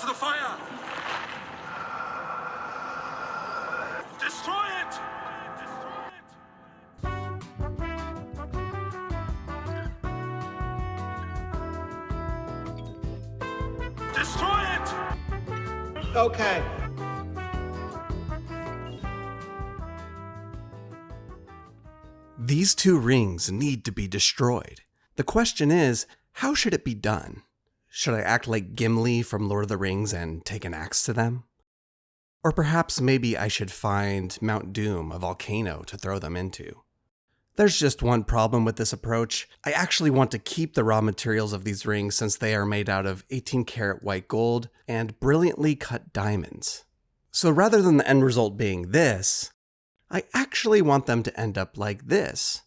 to the fire! Destroy it! Destroy it! Okay. These two rings need to be destroyed. The question is, how should it be done? Should I act like Gimli from Lord of the Rings and take an axe to them? Or perhaps maybe I should find Mount Doom, a volcano, to throw them into. There's just one problem with this approach. I actually want to keep the raw materials of these rings since they are made out of 18-karat white gold and brilliantly cut diamonds. So rather than the end result being this, I actually want them to end up like this.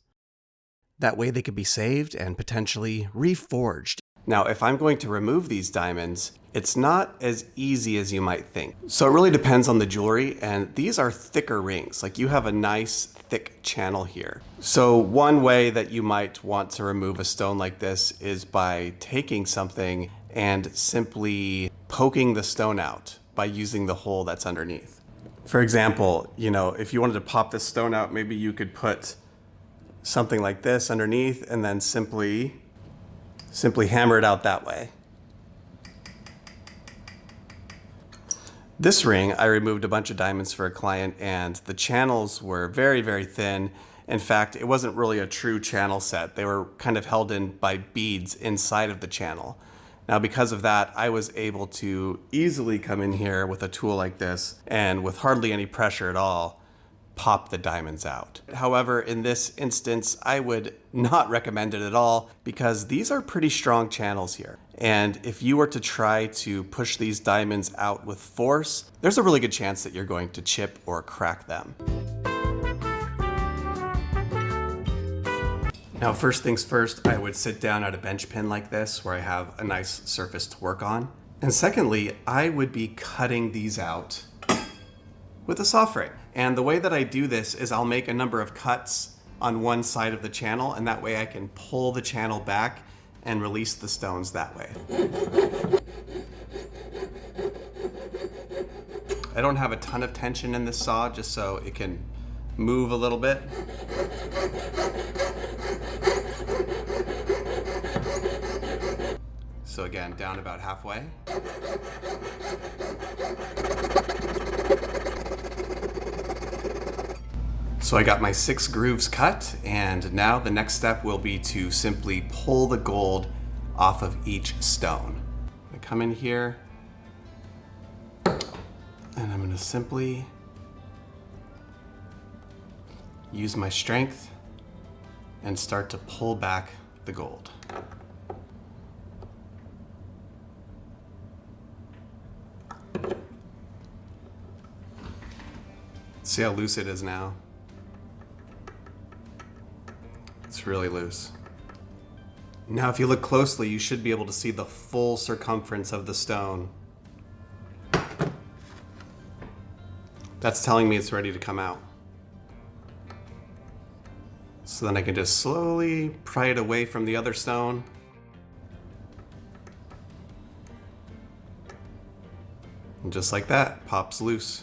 That way they could be saved and potentially reforged. Now, if I'm going to remove these diamonds, it's not as easy as you might think. So it really depends on the jewelry, and these are thicker rings. Like, you have a nice thick channel here. So one way that you might want to remove a stone like this is by taking something and simply poking the stone out by using the hole that's underneath. For example, if you wanted to pop this stone out, maybe you could put something like this underneath and then simply hammer it out that way. This ring, I removed a bunch of diamonds for a client, and the channels were very, very thin. In fact, it wasn't really a true channel set. They were kind of held in by beads inside of the channel. Now, because of that, I was able to easily come in here with a tool like this and with hardly any pressure at all, pop the diamonds out. However, in this instance, I would not recommend it at all because these are pretty strong channels here. And if you were to try to push these diamonds out with force, there's a really good chance that you're going to chip or crack them. Now, first things first, I would sit down at a bench pin like this where I have a nice surface to work on. And secondly, I would be cutting these out with a saw frame. And the way that I do this is I'll make a number of cuts on one side of the channel, and that way I can pull the channel back and release the stones that way. I don't have a ton of tension in this saw, just so it can move a little bit. So again, down about halfway. So I got my 6 grooves cut, and now the next step will be to simply pull the gold off of each stone. I come in here, and I'm going to simply use my strength and start to pull back the gold. See how loose it is now? It's really loose. Now, if you look closely, you should be able to see the full circumference of the stone. That's telling me it's ready to come out. So then I can just slowly pry it away from the other stone. And just like that, pops loose.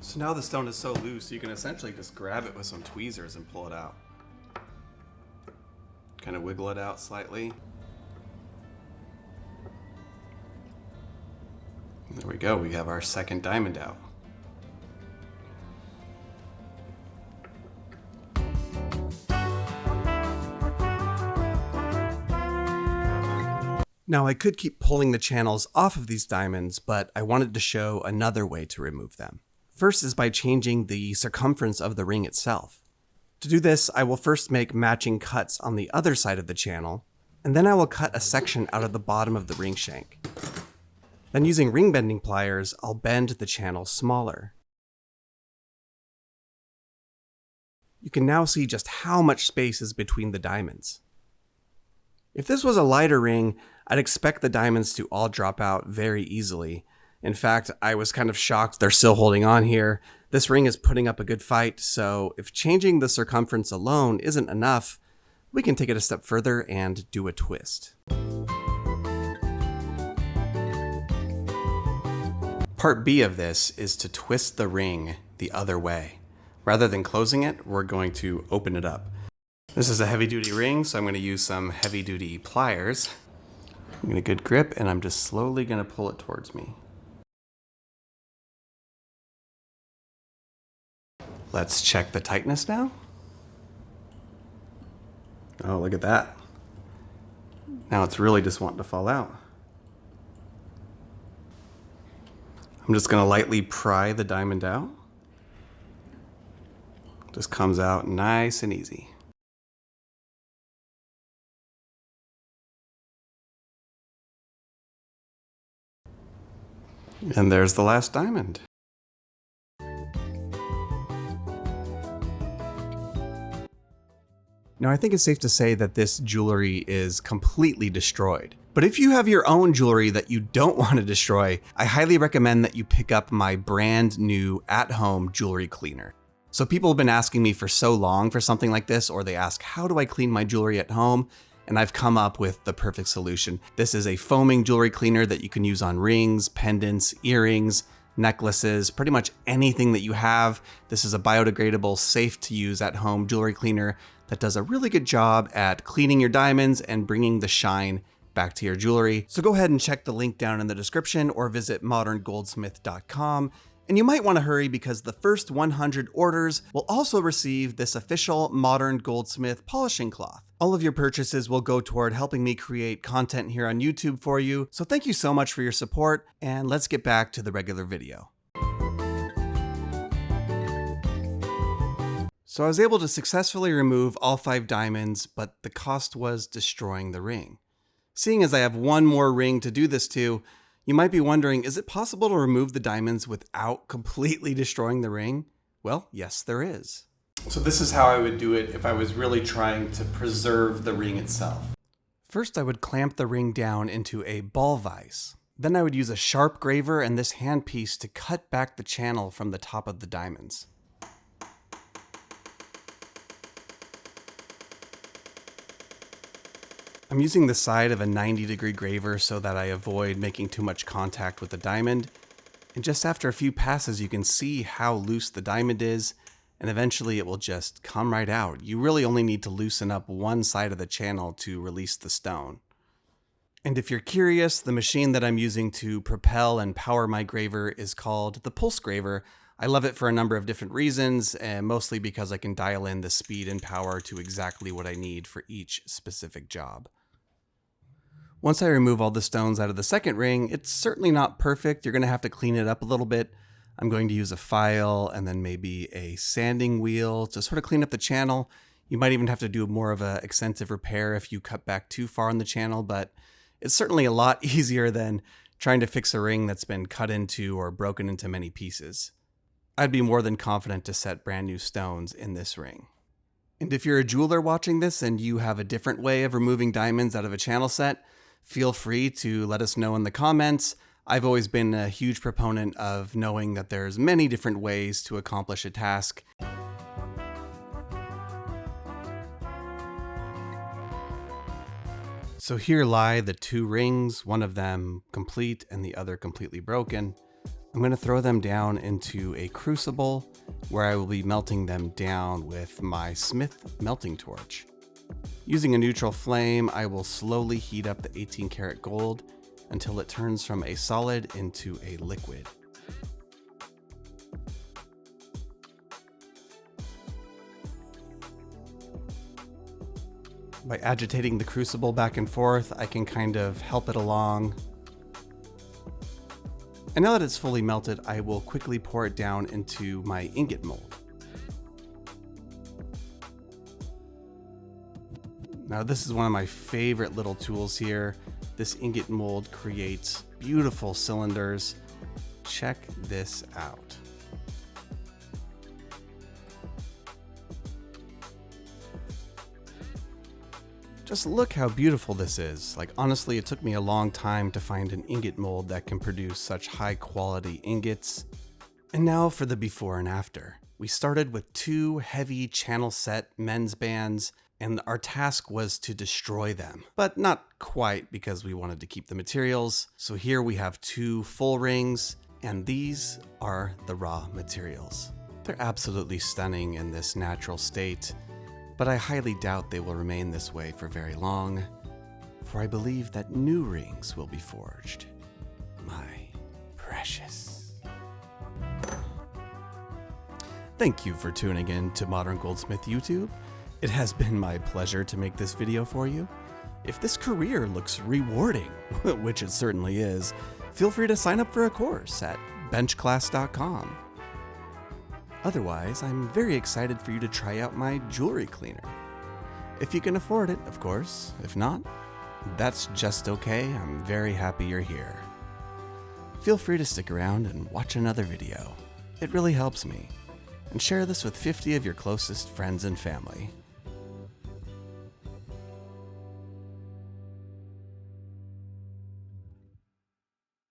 So now the stone is so loose, you can essentially just grab it with some tweezers and pull it out. Kind of wiggle it out slightly. There we go, we have our second diamond out. Now, I could keep pulling the channels off of these diamonds, but I wanted to show another way to remove them. First is by changing the circumference of the ring itself. To do this, I will first make matching cuts on the other side of the channel, and then I will cut a section out of the bottom of the ring shank. Then using ring bending pliers, I'll bend the channel smaller. You can now see just how much space is between the diamonds. If this was a lighter ring, I'd expect the diamonds to all drop out very easily. In fact, I was kind of shocked they're still holding on here. This ring is putting up a good fight, so if changing the circumference alone isn't enough, we can take it a step further and do a twist. Part B of this is to twist the ring the other way. Rather than closing it, we're going to open it up. This is a heavy-duty ring, so I'm going to use some heavy-duty pliers. I'm going to get a good grip, and I'm just slowly going to pull it towards me. Let's check the tightness now. Oh, look at that. Now it's really just wanting to fall out. I'm just going to lightly pry the diamond out. Just comes out nice and easy. And there's the last diamond. Now, I think it's safe to say that this jewelry is completely destroyed. But if you have your own jewelry that you don't want to destroy, I highly recommend that you pick up my brand new at-home jewelry cleaner. So people have been asking me for so long for something like this, or they ask, how do I clean my jewelry at home? And I've come up with the perfect solution. This is a foaming jewelry cleaner that you can use on rings, pendants, earrings, necklaces, pretty much anything that you have. This is a biodegradable, safe to use at-home jewelry cleaner that does a really good job at cleaning your diamonds and bringing the shine back to your jewelry. So go ahead and check the link down in the description or visit moderngoldsmith.com. And you might want to hurry because the first 100 orders will also receive this official Modern Goldsmith polishing cloth. All of your purchases will go toward helping me create content here on YouTube for you. So thank you so much for your support, and let's get back to the regular video. So I was able to successfully remove all 5 diamonds, but the cost was destroying the ring. Seeing as I have one more ring to do this to, you might be wondering, is it possible to remove the diamonds without completely destroying the ring? Well, yes, there is. So this is how I would do it if I was really trying to preserve the ring itself. First, I would clamp the ring down into a ball vise. Then I would use a sharp graver and this handpiece to cut back the channel from the top of the diamonds. I'm using the side of a 90-degree graver so that I avoid making too much contact with the diamond. And just after a few passes, you can see how loose the diamond is, and eventually it will just come right out. You really only need to loosen up one side of the channel to release the stone. And if you're curious, the machine that I'm using to propel and power my graver is called the pulse graver. I love it for a number of different reasons, and mostly because I can dial in the speed and power to exactly what I need for each specific job. Once I remove all the stones out of the second ring, it's certainly not perfect. You're going to have to clean it up a little bit. I'm going to use a file and then maybe a sanding wheel to sort of clean up the channel. You might even have to do more of an extensive repair if you cut back too far on the channel, but it's certainly a lot easier than trying to fix a ring that's been cut into or broken into many pieces. I'd be more than confident to set brand new stones in this ring. And if you're a jeweler watching this and you have a different way of removing diamonds out of a channel set, feel free to let us know in the comments. I've always been a huge proponent of knowing that there's many different ways to accomplish a task. So here lie the 2 rings, one of them complete and the other completely broken. I'm going to throw them down into a crucible where I will be melting them down with my Smith melting torch. Using a neutral flame, I will slowly heat up the 18 karat gold until it turns from a solid into a liquid. By agitating the crucible back and forth, I can kind of help it along. And now that it's fully melted, I will quickly pour it down into my ingot mold. Now this is one of my favorite little tools here. This ingot mold creates beautiful cylinders. Check this out. Just look how beautiful this is. Like, honestly, it took me a long time to find an ingot mold that can produce such high quality ingots. And now for the before and after. We started with 2 heavy channel set men's bands, and our task was to destroy them. But not quite, because we wanted to keep the materials. So here we have 2 full rings, and these are the raw materials. They're absolutely stunning in this natural state, but I highly doubt they will remain this way for very long, for I believe that new rings will be forged. My precious. Thank you for tuning in to Modern Goldsmith YouTube. It has been my pleasure to make this video for you. If this career looks rewarding, which it certainly is, feel free to sign up for a course at benchclass.com. Otherwise, I'm very excited for you to try out my jewelry cleaner. If you can afford it, of course. If not, that's just okay. I'm very happy you're here. Feel free to stick around and watch another video. It really helps me. And share this with 50 of your closest friends and family.